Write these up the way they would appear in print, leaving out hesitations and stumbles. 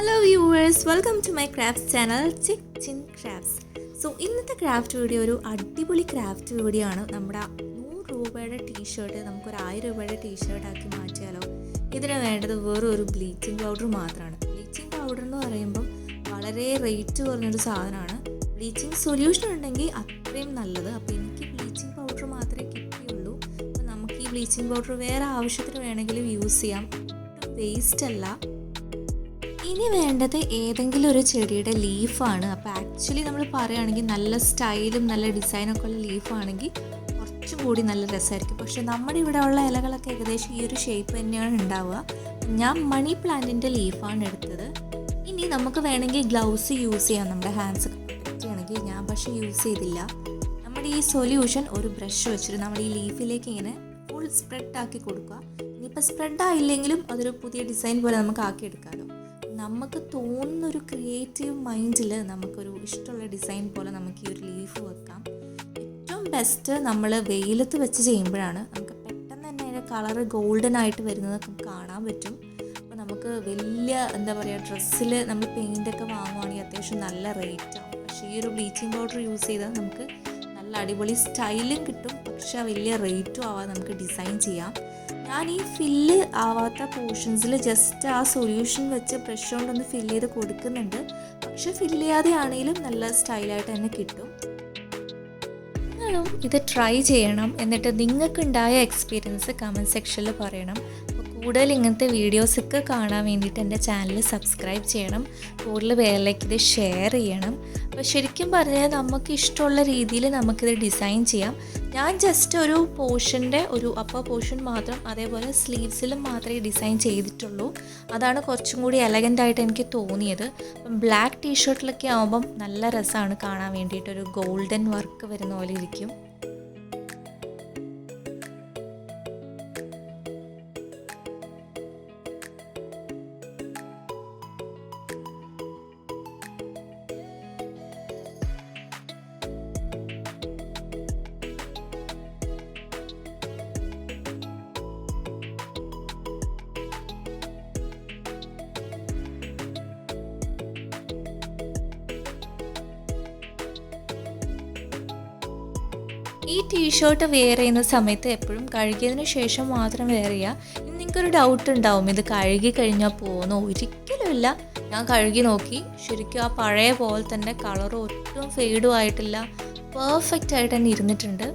Hello viewers, welcome to my craft channel chick chin crafts. So ഇന്നത്തെ craft video ഒരു അടിപൊളി craft video ആണ്. നമ്മുടെ 100 രൂപയുടെ ടീഷർട്ട് നമുക്കൊരു 1000 രൂപയുടെ ടീഷർട്ടാക്കി മാറ്റിയാലോ? ഇതിന് വേണ്ടത് വെറും ബ്ലീച്ചിങ് പൗഡർ മാത്രമാണ്. ബ്ലീച്ചിങ് പൗഡർ എന്ന് പറയുമ്പം വളരെ റേറ്റ് കുറഞ്ഞൊരു സാധനമാണ്. ബ്ലീച്ചിങ് സൊല്യൂഷൻ ഉണ്ടെങ്കിൽ അത്രയും നല്ലത്. അപ്പോൾ എനിക്ക് ബ്ലീച്ചിങ് പൗഡർ മാത്രമേ കിട്ടിയുള്ളൂ. അപ്പോൾ നമുക്ക് ഈ ബ്ലീച്ചിങ് പൗഡർ വേറെ ആവശ്യത്തിന് വേണമെങ്കിലും യൂസ് ചെയ്യാം. വേസ്റ്റ് അല്ല. ഇനി വേണ്ടത് ഏതെങ്കിലും ഒരു ചെടിയുടെ ലീഫാണ്. അപ്പോൾ ആക്ച്വലി നമ്മൾ പറയുകയാണെങ്കിൽ നല്ല സ്റ്റൈലും നല്ല ഡിസൈനൊക്കെ ഉള്ള ലീഫാണെങ്കിൽ കുറച്ചും കൂടി നല്ല രസമായിരിക്കും. പക്ഷേ നമ്മുടെ ഇവിടെ ഉള്ള ഇലകളൊക്കെ ഏകദേശം ഈ ഒരു ഷേപ്പ് തന്നെയാണ് ഉണ്ടാവുക. ഞാൻ മണി പ്ലാന്റിൻ്റെ ലീഫാണ് എടുത്തത്. ഇനി നമുക്ക് വേണമെങ്കിൽ ഗ്ലൗസ് യൂസ് ചെയ്യാം നമ്മുടെ ഹാൻഡ്സ് ഒക്കെ പ്രൊട്ടക്റ്റ് ചെയ്യണമെങ്കിൽ. ഞാൻ പക്ഷേ യൂസ് ചെയ്തില്ല. നമ്മുടെ ഈ സൊല്യൂഷൻ ഒരു ബ്രഷ് വെച്ചിട്ട് നമ്മുടെ ഈ ലീഫിലേക്ക് ഇങ്ങനെ ഫുൾ സ്പ്രെഡ് ആക്കി കൊടുക്കുക. ഇനിയിപ്പോൾ സ്പ്രെഡ് ആയില്ലെങ്കിലും അതൊരു പുതിയ ഡിസൈൻ പോലെ നമുക്ക് ആക്കിയെടുക്കാമല്ലോ. നമുക്ക് തോന്നുന്നൊരു ക്രിയേറ്റീവ് മൈൻഡിൽ നമുക്കൊരു ഇഷ്ടമുള്ള ഡിസൈൻ പോലെ നമുക്ക് ഈ ഒരു ലീഫ് വെക്കാം. ഏറ്റവും ബെസ്റ്റ് നമ്മൾ വെയിലത്ത് വെച്ച് ചെയ്യുമ്പോഴാണ്. നമുക്ക് പെട്ടെന്ന് തന്നെ അതിൻ്റെ കളറ് ഗോൾഡൻ ആയിട്ട് വരുന്നത് നമുക്ക് കാണാൻ പറ്റും. അപ്പോൾ നമുക്ക് വലിയ ഡ്രസ്സിൽ നമ്മൾ പെയിൻ്റൊക്കെ വാങ്ങുവാണെങ്കിൽ അത്യാവശ്യം നല്ല റേറ്റ് ആവും. പക്ഷേ ഈ ഒരു ബ്ലീച്ചിങ് പൗഡർ യൂസ് ചെയ്താൽ നമുക്ക് നല്ല അടിപൊളി സ്റ്റൈലും കിട്ടും. പക്ഷേ വലിയ റേറ്റും ആവാതെ നമുക്ക് ഡിസൈൻ ചെയ്യാം. ഞാൻ ഈ ഫില്ല് ആവാത്ത പോർഷൻസിൽ ജസ്റ്റ് ആ സൊല്യൂഷൻ വെച്ച് ബ്രഷ് കൊണ്ടൊന്ന് ഫില്ല് ചെയ്ത് കൊടുക്കുന്നുണ്ട്. പക്ഷെ ഫില്ല് ചെയ്യാതെ ആണെങ്കിലും നല്ല സ്റ്റൈലായിട്ട് തന്നെ കിട്ടും. നിങ്ങളും ഇത് ട്രൈ ചെയ്യണം. എന്നിട്ട് നിങ്ങൾക്കുണ്ടായ എക്സ്പീരിയൻസ് കമൻറ്റ് സെക്ഷനിൽ പറയണം. കൂടുതൽ ഇങ്ങനത്തെ വീഡിയോസൊക്കെ കാണാൻ വേണ്ടിയിട്ട് എൻ്റെ ചാനൽ സബ്സ്ക്രൈബ് ചെയ്യണം. കൂടുതൽ പേരിലേക്ക് ഇത് ഷെയർ ചെയ്യണം. അപ്പോൾ ശരിക്കും പറഞ്ഞാൽ നമുക്ക് ഇഷ്ടമുള്ള രീതിയിൽ നമുക്കിത് ഡിസൈൻ ചെയ്യാം. ഞാൻ ജസ്റ്റ് ഒരു പോർഷൻ്റെ ഒരു അപ്പർ പോർഷൻ മാത്രം, അതേപോലെ സ്ലീവ്സിലും മാത്രമേ ഡിസൈൻ ചെയ്തിട്ടുള്ളൂ. അതാണ് കുറച്ചും കൂടി എലഗൻ്റായിട്ട് എനിക്ക് തോന്നിയത്. അപ്പം ബ്ലാക്ക് ടീഷർട്ടിലൊക്കെ ആകുമ്പം നല്ല രസമാണ് കാണാൻ വേണ്ടിയിട്ട്. ഒരു ഗോൾഡൻ വർക്ക് വരുന്ന പോലെ ഇരിക്കും. ഈ ടീഷർട്ട് വെയർ ചെയ്യുന്ന സമയത്ത് എപ്പോഴും കഴുകിയതിന് ശേഷം മാത്രം വെയർ ചെയ്യുക. ഇനി നിങ്ങൾക്കൊരു ഡൗട്ട് ഉണ്ടാവും, ഇത് കഴുകി കഴിഞ്ഞാൽ പോകുന്നു. ഒരിക്കലുമില്ല. ഞാൻ കഴുകി നോക്കി, ശരിക്കും ആ പഴയ പോലെ തന്നെ കളർ ഒട്ടും ഫെയ്ഡും ആയിട്ടില്ല. പെർഫെക്റ്റ് ആയിട്ട് തന്നെ ഇരുന്നിട്ടുണ്ട്.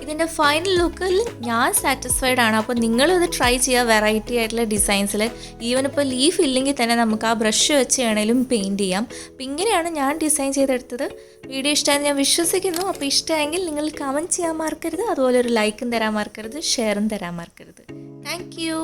ഇതിൻ്റെ ഫൈനൽ ലുക്കിൽ ഞാൻ സാറ്റിസ്ഫൈഡ് ആണ്. അപ്പോൾ നിങ്ങളും ഇത് ട്രൈ ചെയ്യുക വെറൈറ്റി ആയിട്ടുള്ള ഡിസൈൻസിൽ. ഈവൻ ഇപ്പോൾ ലീഫ് ഇല്ലെങ്കിൽ തന്നെ നമുക്ക് ആ ബ്രഷ് വെച്ച് വേണമെങ്കിലും പെയിൻറ്റ് ചെയ്യാം. അപ്പോൾ ഇങ്ങനെയാണ് ഞാൻ ഡിസൈൻ ചെയ്തെടുത്തത്. വീഡിയോ ഇഷ്ടമായെന്ന് ഞാൻ വിശ്വസിക്കുന്നു. അപ്പോൾ ഇഷ്ടമായെങ്കിൽ നിങ്ങൾ കമൻറ്റ് ചെയ്യാൻ മറക്കരുത്. അതുപോലെ ഒരു ലൈക്കും തരാൻ മറക്കരുത്, ഷെയറും തരാൻ മറക്കരുത്. Thank you.